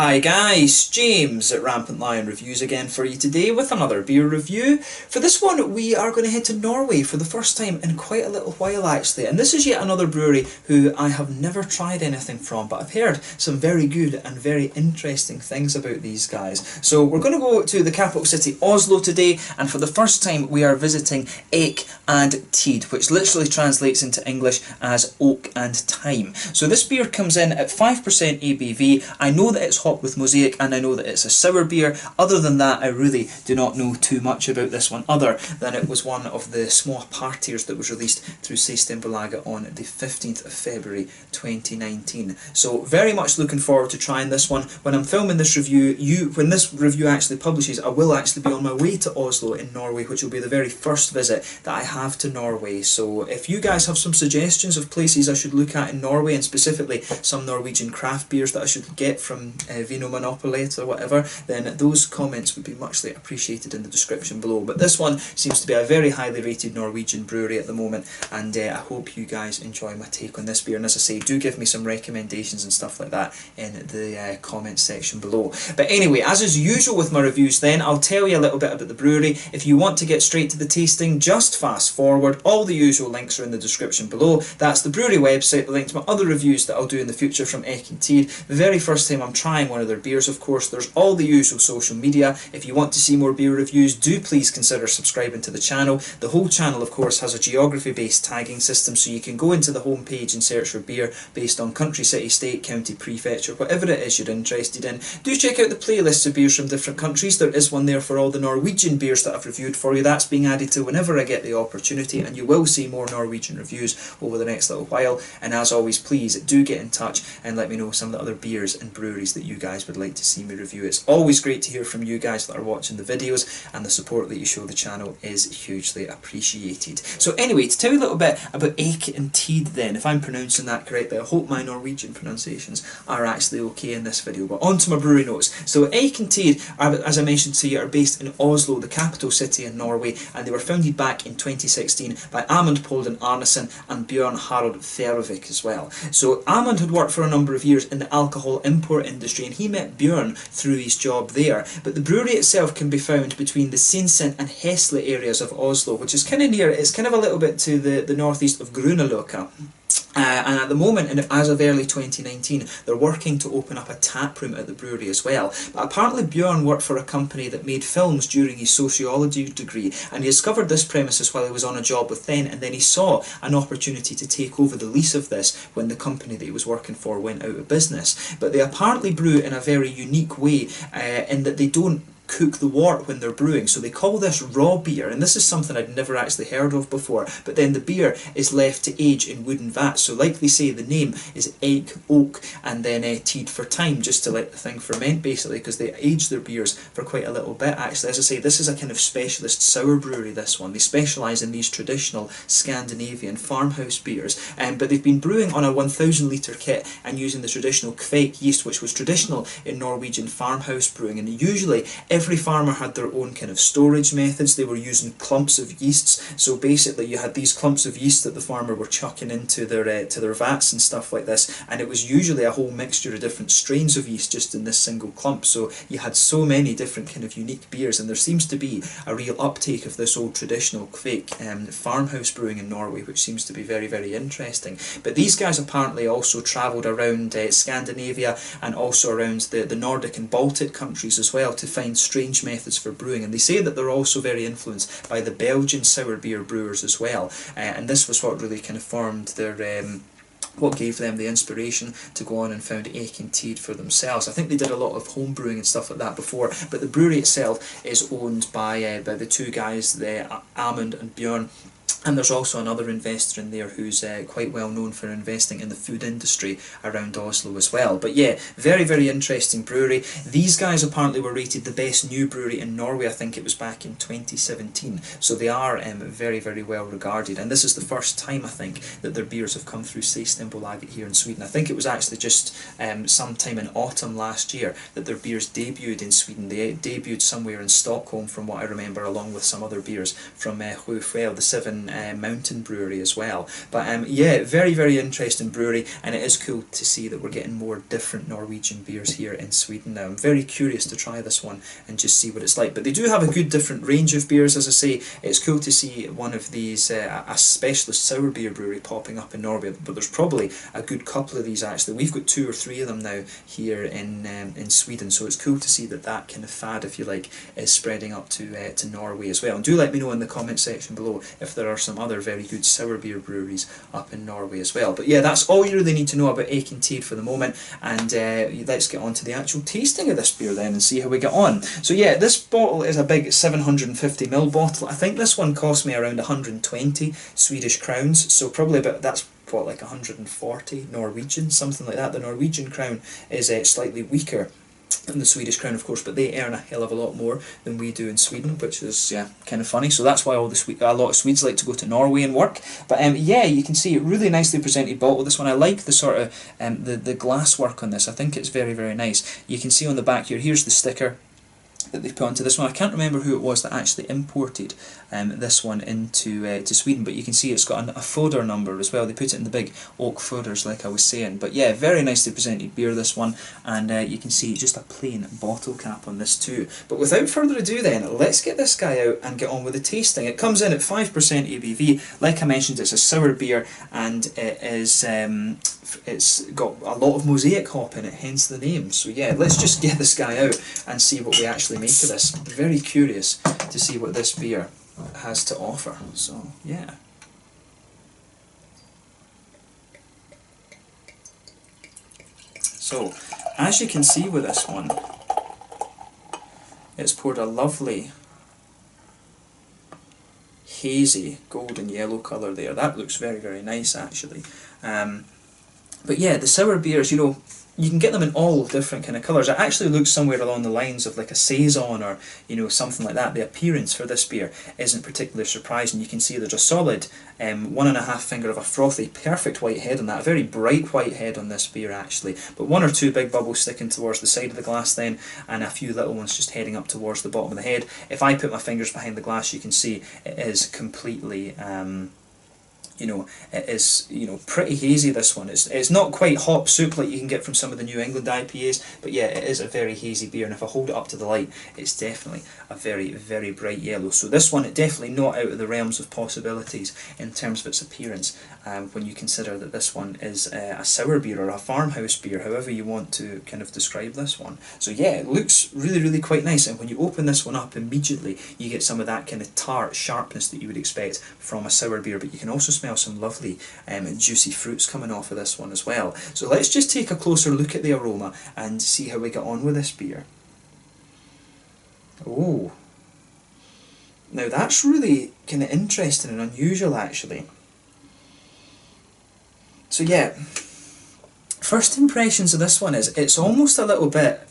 Hi guys, James at Rampant Lion Reviews again for you today with another beer review. For this one we are going to head to Norway for the first time in quite a little while actually, and this is yet another brewery who I have never tried anything from, but I've heard some very good and very interesting things about these guys. So we're going to go to the capital city Oslo today, and for the first time we are visiting Eik Tid, which literally translates into English as oak and thyme. So this beer comes in at 5% ABV. I know that it's hop with Mosaikk, and I know that it's a sour beer. Other than that, I really do not know too much about this one, other than it was one of the small partiers that was released through Systembolaget on the 15th of February 2019. So very much looking forward to trying this one. When I'm filming this review, when this review actually publishes, I will actually be on my way to Oslo in Norway, which will be the very first visit that I have to Norway. So if you guys have some suggestions of places I should look at in Norway, and specifically some Norwegian craft beers that I should get from Vino Monopolet or whatever, then those comments would be muchly appreciated in the description below. But this one seems to be a very highly rated Norwegian brewery at the moment, and I hope you guys enjoy my take on this beer. And as I say, do give me some recommendations and stuff like that in the comments section below. But anyway, as is usual with my reviews then, I'll tell you a little bit about the brewery. If you want to get straight to the tasting, just fast forward. All the usual links are in the description below. That's the brewery website, the link to my other reviews that I'll do in the future from Eik Tid. The very first time I'm trying one of their beers, of course. There's all the usual social media. If you want to see more beer reviews, do please consider subscribing to the channel. The whole channel, of course, has a geography-based tagging system, so you can go into the home page and search for beer based on country, city, state, county, prefecture, whatever it is you're interested in. Do check out the playlists of beers from different countries. There is one there for all the Norwegian beers that I've reviewed for you. That's being added to whenever I get the opportunity, and you will see more Norwegian reviews over the next little while. And as always, please do get in touch and let me know some of the other beers and breweries that you guys would like to see me review. It's always great to hear from you guys that are watching the videos, and the support that you show the channel is hugely appreciated. So anyway, to tell you a little bit about Eik Tid then, if I'm pronouncing that correctly, I hope my Norwegian pronunciations are actually okay in this video. But on to my brewery notes. So Eik Tid, as I mentioned to you, are based in Oslo, the capital city in Norway, and they were founded back in 2016 by Amund Polden Arnesen and Bjørn Harald Fjervik as well. So Amund had worked for a number of years in the alcohol import industry, and he met Bjørn through his job there. But the brewery itself can be found between the Sinsen and Hesle areas of Oslo, which is kind of near, it's kind of a little bit to the northeast of Grünerløkka. And at the moment, and as of early 2019, they're working to open up a tap room at the brewery as well. But apparently Bjørn worked for a company that made films during his sociology degree, and he discovered this premises while he was on a job with them, and then he saw an opportunity to take over the lease of this when the company that he was working for went out of business. But they apparently brew in a very unique way, in that they don't cook the wort when they're brewing. So they call this raw beer, and this is something I'd never actually heard of before, but then the beer is left to age in wooden vats. So like they say, the name is Eik, oak, and then Tid for time, just to let the thing ferment basically, because they age their beers for quite a little bit actually. As I say, this is a kind of specialist sour brewery, this one. They specialise in these traditional Scandinavian farmhouse beers, but they've been brewing on a 1,000 litre kit and using the traditional kveik yeast, which was traditional in Norwegian farmhouse brewing. And usually every farmer had their own kind of storage methods. They were using clumps of yeasts, so basically you had these clumps of yeast that the farmer were chucking into their vats and stuff like this, and it was usually a whole mixture of different strains of yeast just in this single clump. So you had so many different kind of unique beers, and there seems to be a real uptake of this old traditional kveik farmhouse brewing in Norway, which seems to be very, very interesting. But these guys apparently also travelled around Scandinavia and also around the Nordic and Baltic countries as well to find strange methods for brewing, and they say that they're also very influenced by the Belgian sour beer brewers as well, and this was what really kind of formed their what gave them the inspiration to go on and found Eik Tid for themselves. I think they did a lot of home brewing and stuff like that before, but the brewery itself is owned by the two guys, Amund and Bjørn. And there's also another investor in there who's quite well known for investing in the food industry around Oslo as well. But yeah, very, very interesting brewery. These guys apparently were rated the best new brewery in Norway, I think it was back in 2017. So they are very, very well regarded. And this is the first time, I think, that their beers have come through Systembolaget here in Sweden. I think it was actually just sometime in autumn last year that their beers debuted in Sweden. They debuted somewhere in Stockholm, from what I remember, along with some other beers from Hufuel, the 7 mountain brewery as well. But yeah, very, very interesting brewery, and it is cool to see that we're getting more different Norwegian beers here in Sweden now. I'm very curious to try this one and just see what it's like. But they do have a good different range of beers, as I say. It's cool to see one of these, a specialist sour beer brewery popping up in Norway, but there's probably a good couple of these actually. We've got 2 or 3 of them now here in Sweden, so it's cool to see that that kind of fad, if you like, is spreading up to Norway as well. And do let me know in the comment section below if there are some other very good sour beer breweries up in Norway as well. But yeah, that's all you really need to know about Eik Tid for the moment, and let's get on to the actual tasting of this beer then and see how we get on. So yeah, this bottle is a big 750ml bottle. I think this one cost me around 120 Swedish crowns, so probably about, that's what, like 140 Norwegian, something like that. The Norwegian crown is slightly weaker than the Swedish crown, of course, but they earn a hell of a lot more than we do in Sweden, which is, yeah, kind of funny. So that's why a lot of Swedes like to go to Norway and work. But yeah, you can see it, really nicely presented bottle, this one. I like the sort of the glass work on this. I think it's very, very nice. You can see on the back here, here's the sticker that they've put onto this one. I can't remember who it was that actually imported this one into to Sweden, but you can see it's got a folder number as well. They put it in the big oak folders, like I was saying. But yeah, very nicely presented beer, this one, and you can see just a plain bottle cap on this too. But without further ado then, let's get this guy out and get on with the tasting. It comes in at 5% ABV. Like I mentioned, it's a sour beer, and it is it's got a lot of Mosaikk hop in it, hence the name. So yeah, let's just get this guy out and see what we actually make of this. Very curious to see what this beer has to offer. So yeah. So as you can see with this one, it's poured a lovely hazy golden yellow colour there. That looks very, very nice actually. But yeah, the sour beers, you know, you can get them in all different kind of colours. It actually looks somewhere along the lines of like a saison, or you know, something like that. The appearance for this beer isn't particularly surprising. You can see there's a solid 1.5 finger of a frothy, perfect white head on that. A very bright white head on this beer actually, but 1 or 2 big bubbles sticking towards the side of the glass then, and a few little ones just heading up towards the bottom of the head. If I put my fingers behind the glass, you can see it is completely you know, it is, you know, pretty hazy, this one. It's not quite hop soup like you can get from some of the New England IPAs, but yeah, it is a very hazy beer, and if I hold it up to the light, it's definitely a very, very bright yellow. So this one, definitely not out of the realms of possibilities in terms of its appearance, when you consider that this one is a sour beer, or a farmhouse beer, however you want to kind of describe this one. So yeah, it looks really, really quite nice, and when you open this one up, immediately you get some of that kind of tart sharpness that you would expect from a sour beer, but you can also smell some lovely juicy fruits coming off of this one as well. So let's just take a closer look at the aroma and see how we get on with this beer. Oh, now that's really kind of interesting and unusual actually. So yeah, first impressions of this one is it's almost a little bit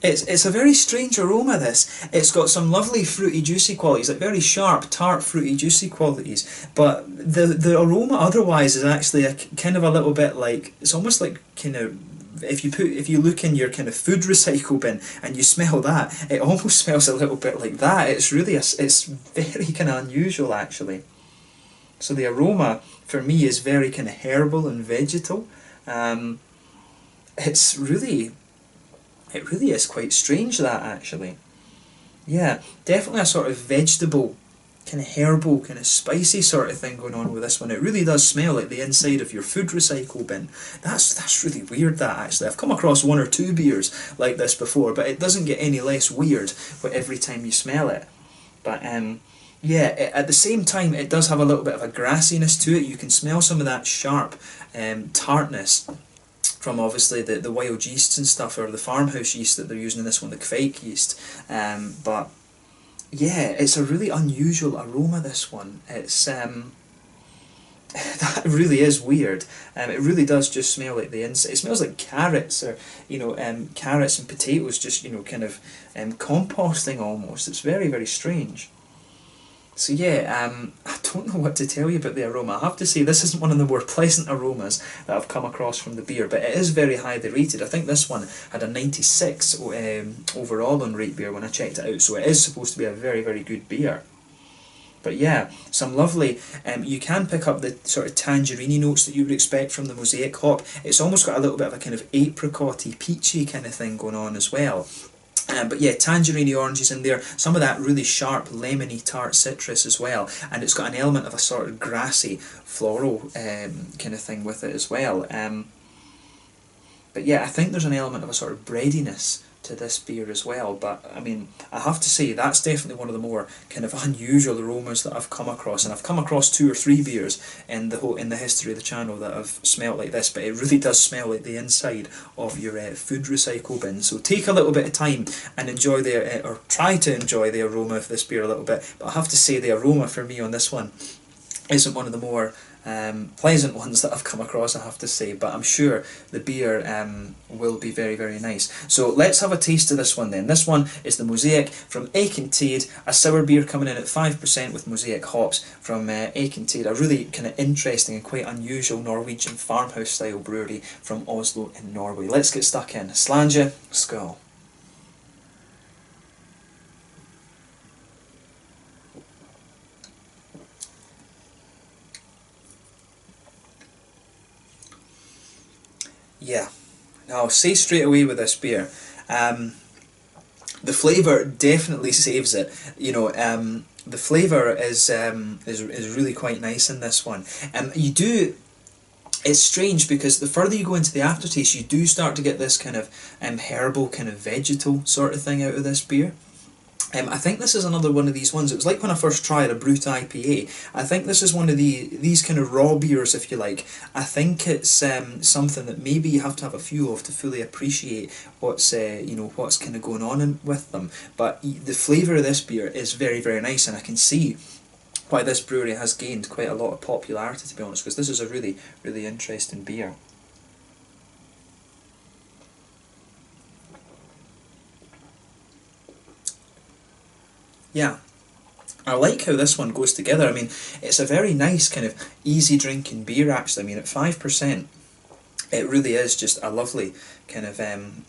it's a very strange aroma, this. It's got some lovely fruity juicy qualities, like very sharp, tart, fruity juicy qualities, but the aroma otherwise is actually a kind of a little bit like, it's almost like kind of, if you look in your kind of food recycle bin and you smell that, it almost smells a little bit like that. It's really it's very kind of unusual actually. So the aroma for me is very kind of herbal and vegetal. It really is quite strange, that actually. Yeah, definitely a sort of vegetable, kind of herbal, kind of spicy sort of thing going on with this one. It really does smell like the inside of your food recycle bin. That's really weird, that actually. I've come across 1 or 2 beers like this before, but it doesn't get any less weird every time you smell it. But yeah, at the same time it does have a little bit of a grassiness to it. You can smell some of that sharp tartness from obviously the wild yeasts and stuff, or the farmhouse yeast that they're using in this one, the Eik yeast. But yeah, it's a really unusual aroma, this one. It's that really is weird. It really does just smell like the inside. It smells like carrots, or you know, carrots and potatoes, just, you know, kind of composting almost. It's very, very strange. So yeah, I don't know what to tell you about the aroma. I have to say this isn't one of the more pleasant aromas that I've come across from the beer, but it is very highly rated. I think this one had a 96 overall on Rate Beer when I checked it out, so it is supposed to be a very, very good beer. But yeah, some lovely, you can pick up the sort of tangerine notes that you would expect from the Mosaikk hop. It's almost got a little bit of a kind of apricot-y, peachy kind of thing going on as well. But yeah, tangerine oranges in there, some of that really sharp lemony tart citrus as well, and it's got an element of a sort of grassy floral kind of thing with it as well. But yeah, I think there's an element of a sort of breadiness to this beer as well, but I mean, I have to say that's definitely one of the more kind of unusual aromas that I've come across, and I've come across 2 or 3 beers in the history of the channel that have smelt like this, but it really does smell like the inside of your food recycle bin. So take a little bit of time and enjoy or try to enjoy the aroma of this beer a little bit, but I have to say the aroma for me on this one isn't one of the more pleasant ones that I've come across, I have to say, but I'm sure the beer will be very, very nice. So let's have a taste of this one then. This one is the Mosaikk from Eik Tid, a sour beer coming in at 5% with Mosaikk hops from Eik Tid, a really kind of interesting and quite unusual Norwegian farmhouse style brewery from Oslo in Norway. Let's get stuck in. Slanja, skål. Yeah, now I'll say straight away with this beer, the flavour definitely saves it. You know, the flavour is really quite nice in this one. It's strange because the further you go into the aftertaste, you do start to get this kind of herbal, kind of vegetal sort of thing out of this beer. I think this is another one of these ones. It was like when I first tried a Brut IPA. I think this is one of these kind of raw beers, if you like. I think it's something that maybe you have to have a few of to fully appreciate what's what's kind of going on with them. But the flavour of this beer is very, very nice, and I can see why this brewery has gained quite a lot of popularity, to be honest, because this is a really, really interesting beer. Yeah, I like how this one goes together. I mean, it's a very nice kind of easy drinking beer actually. I mean, at 5%, it really is just a lovely kind of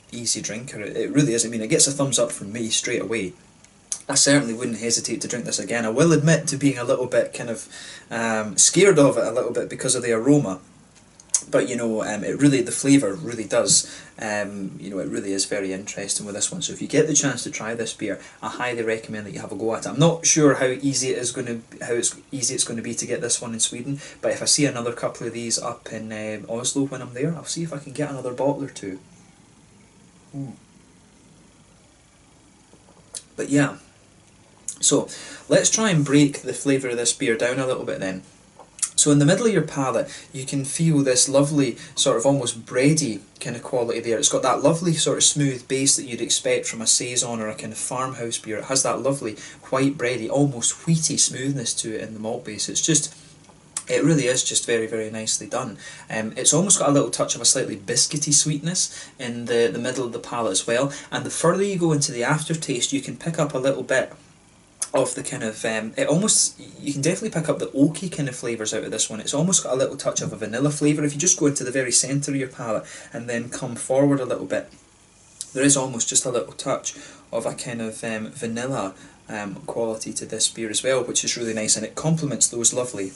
easy drinker. It really is. I mean, it gets a thumbs up from me straight away. I certainly wouldn't hesitate to drink this again. I will admit to being a little bit kind of scared of it a little bit because of the aroma. But it really, the flavour really does, it really is very interesting with this one. So if you get the chance to try this beer, I highly recommend that you have a go at it. I'm not sure how easy it's going to be to get this one in Sweden, but if I see another couple of these up in Oslo when I'm there, I'll see if I can get another bottle or two. But yeah, so let's try and break the flavour of this beer down a little bit then. So in the middle of your palate, you can feel this lovely sort of almost bready kind of quality there. It's got that lovely sort of smooth base that you'd expect from a saison or a kind of farmhouse beer. It has that lovely white bready, almost wheaty smoothness to it in the malt base. It really is just very, very nicely done. It's almost got a little touch of a slightly biscuity sweetness in the middle of the palate as well. And the further you go into the aftertaste, you can pick up a little bit of the kind of you can definitely pick up the oaky kind of flavours out of this one. It's almost got a little touch of a vanilla flavour. If you just go into the very centre of your palate and then come forward a little bit, there is almost just a little touch of a kind of vanilla quality to this beer as well, which is really nice, and it complements those lovely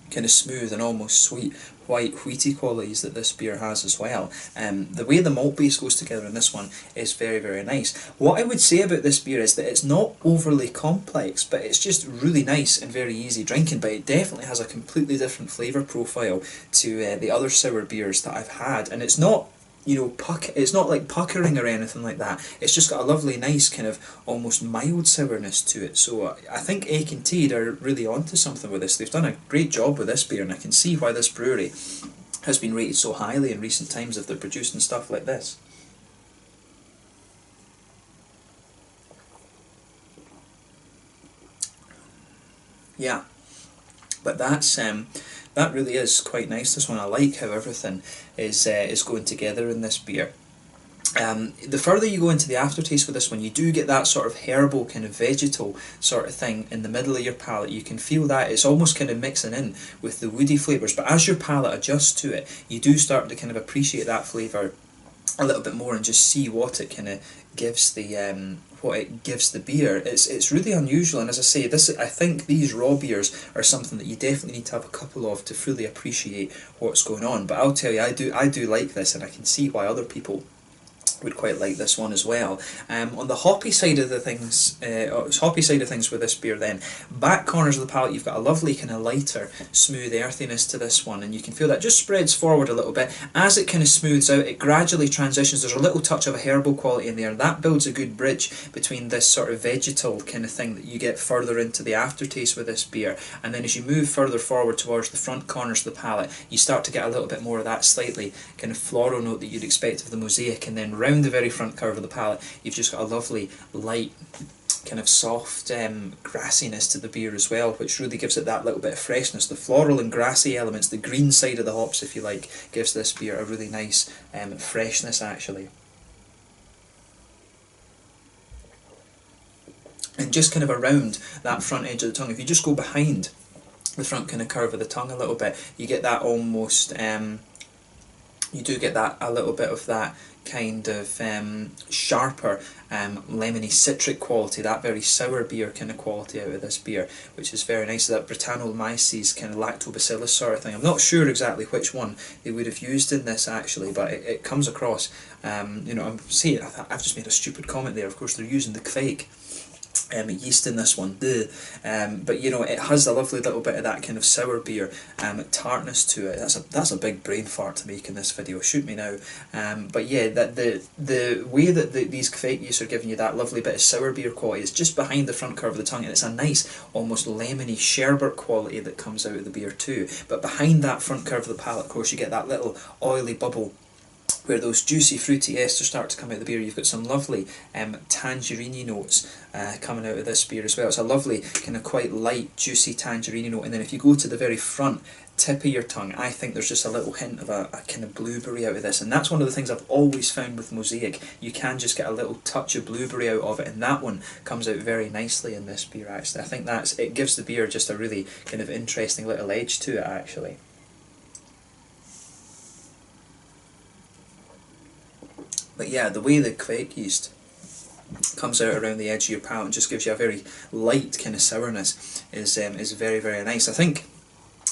kind of smooth and almost sweet white wheaty qualities that this beer has as well. The way the malt base goes together in this one is very, very nice. What I would say about this beer is that it's not overly complex, but it's just really nice and very easy drinking, but it definitely has a completely different flavour profile to the other sour beers that I've had, and it's not it's not like puckering or anything like that. It's just got a lovely, nice kind of almost mild sourness to it. So I think Eik Tid are really onto something with this. They've done a great job with this beer, and I can see why this brewery has been rated so highly in recent times if they're producing stuff like this. Yeah, but that really is quite nice, this one. I like how everything is going together in this beer. The further you go into the aftertaste with this one, you do get that sort of herbal kind of vegetal sort of thing in the middle of your palate. You can feel that it's almost kind of mixing in with the woody flavours, but as your palate adjusts to it, you do start to kind of appreciate that flavour a little bit more and just see what it kind of gives the beer. It's really unusual, and as I say, I think these raw beers are something that you definitely need to have a couple of to fully appreciate what's going on. But I'll tell you, I do like this, and I can see why other people would quite like this one as well. On the hoppy side of things with this beer, then back corners of the palate, you've got a lovely kind of lighter, smooth earthiness to this one, and you can feel that just spreads forward a little bit as it kind of smooths out. It gradually transitions. There's a little touch of a herbal quality in there, and that builds a good bridge between this sort of vegetal kind of thing that you get further into the aftertaste with this beer. And then as you move further forward towards the front corners of the palate, you start to get a little bit more of that slightly kind of floral note that you'd expect of the Mosaikk, and then round the very front curve of the palate, you've just got a lovely light kind of soft grassiness to the beer as well, which really gives it that little bit of freshness. The floral and grassy elements, the green side of the hops if you like, gives this beer a really nice freshness actually. And just kind of around that front edge of the tongue, if you just go behind the front kind of curve of the tongue a little bit, you get that almost you do get that a little bit of that kind of sharper lemony citric quality, that very sour beer kind of quality out of this beer, which is very nice. That Brettanomyces kind of lactobacillus sort of thing. I'm not sure exactly which one they would have used in this actually, but it comes across, you know, I'm seeing, I've just made a stupid comment there. Of course they're using the Kveik yeast in this one, but you know, it has a lovely little bit of that kind of sour beer tartness to it. That's a big brain fart to make in this video, shoot me now. But yeah, that the way that these Kveik yeasts are giving you that lovely bit of sour beer quality is just behind the front curve of the tongue, and it's a nice almost lemony sherbet quality that comes out of the beer too. But behind that front curve of the palate, of course, you get that little oily bubble where those juicy fruity esters start to come out of the beer. You've got some lovely tangerine notes coming out of this beer as well. It's a lovely kind of quite light juicy tangerine note, and then if you go to the very front tip of your tongue, I think there's just a little hint of a kind of blueberry out of this, and that's one of the things I've always found with Mosaikk. You can just get a little touch of blueberry out of it, and that one comes out very nicely in this beer actually. I think it gives the beer just a really kind of interesting little edge to it actually. But yeah, the way the Kveik yeast comes out around the edge of your palate and just gives you a very light kind of sourness is very, very nice. I think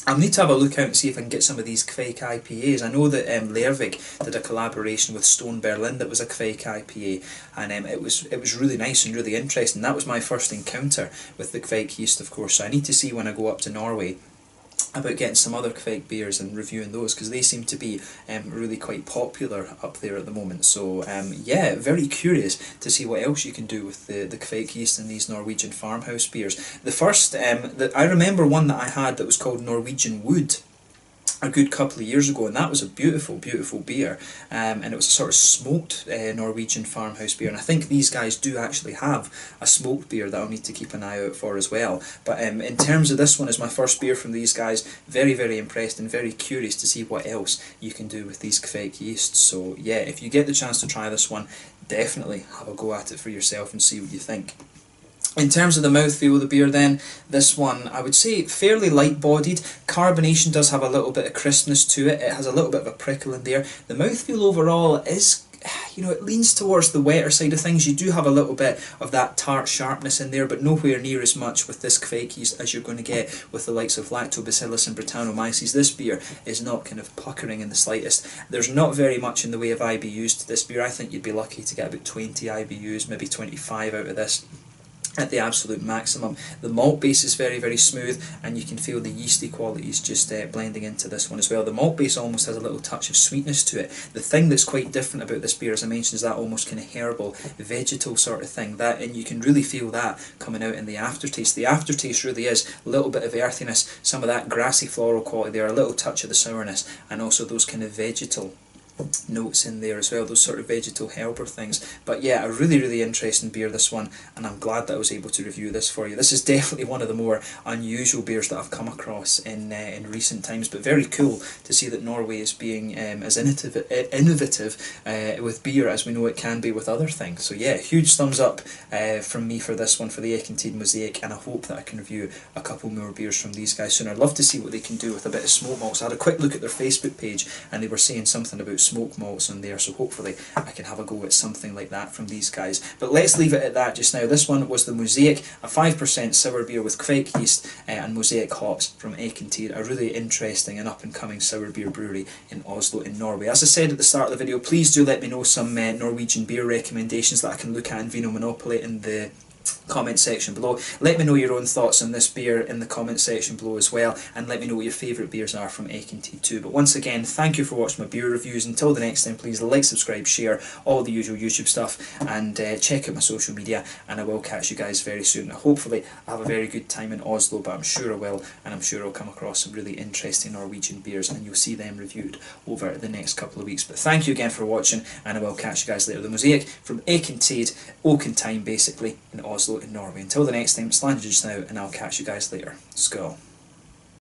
I'll need to have a look out and see if I can get some of these Kveik IPAs. I know that Lervig did a collaboration with Stone Berlin that was a Kveik IPA, and it was really nice and really interesting. That was my first encounter with the Kveik yeast, of course, so I need to see when I go up to Norway about getting some other Kveik beers and reviewing those, because they seem to be really quite popular up there at the moment. So yeah, very curious to see what else you can do with the Kveik yeast in these Norwegian farmhouse beers. The first, I remember one that I had that was called Norwegian Wood a good couple of years ago, and that was a beautiful, beautiful beer, and it was a sort of smoked Norwegian farmhouse beer, and I think these guys do actually have a smoked beer that I'll need to keep an eye out for as well. But in terms of this one as my first beer from these guys, very, very impressed and very curious to see what else you can do with these Kveik yeasts. So yeah, if you get the chance to try this one, definitely have a go at it for yourself and see what you think. In terms of the mouthfeel of the beer then, this one I would say fairly light bodied. Carbonation does have a little bit of crispness to it, it has a little bit of a prickle in there. The mouthfeel overall is, you know, it leans towards the wetter side of things. You do have a little bit of that tart sharpness in there, but nowhere near as much with this Kveik yeast as you're going to get with the likes of Lactobacillus and Brettanomyces. This beer is not kind of puckering in the slightest. There's not very much in the way of IBUs to this beer. I think you'd be lucky to get about 20 IBUs, maybe 25 out of this at the absolute maximum. The malt base is very, very smooth, and you can feel the yeasty qualities just blending into this one as well. The malt base almost has a little touch of sweetness to it. The thing that's quite different about this beer, as I mentioned, is that almost kind of herbal, vegetal sort of thing. And you can really feel that coming out in the aftertaste. The aftertaste really is a little bit of earthiness, some of that grassy floral quality there, a little touch of the sourness, and also those kind of vegetal notes in there as well, those sort of vegetal helper things. But yeah, a really, really interesting beer, this one, and I'm glad that I was able to review this for you. This is definitely one of the more unusual beers that I've come across in recent times, but very cool to see that Norway is being as innovative with beer as we know it can be with other things. So yeah, huge thumbs up from me for this one, for the Eik Tid Mosaikk, and I hope that I can review a couple more beers from these guys soon. I'd love to see what they can do with a bit of smoke malts. I had a quick look at their Facebook page and they were saying something about smoke malts on there, so hopefully I can have a go at something like that from these guys. But let's leave it at that just now. This one was the Mosaikk, a 5% sour beer with Kveik yeast and Mosaikk hops from Eik Tid, a really interesting and up-and-coming sour beer brewery in Oslo in Norway. As I said at the start of the video, please do let me know some Norwegian beer recommendations that I can look at in Vino Monopoly in the comment section below. Let me know your own thoughts on this beer in the comment section below as well, and let me know what your favourite beers are from Eik Tid too. But once again, thank you for watching my beer reviews. Until the next time, please like, subscribe, share, all the usual YouTube stuff, and check out my social media, and I will catch you guys very soon. Hopefully I have a very good time in Oslo, but I'm sure I will, and I'm sure I'll come across some really interesting Norwegian beers, and you'll see them reviewed over the next couple of weeks. But thank you again for watching, and I will catch you guys later. The Mosaikk from Eik Tid, Oaken time basically, in Oslo in Norway. Until the next time, it's Landed just now, and I'll catch you guys later. Skål.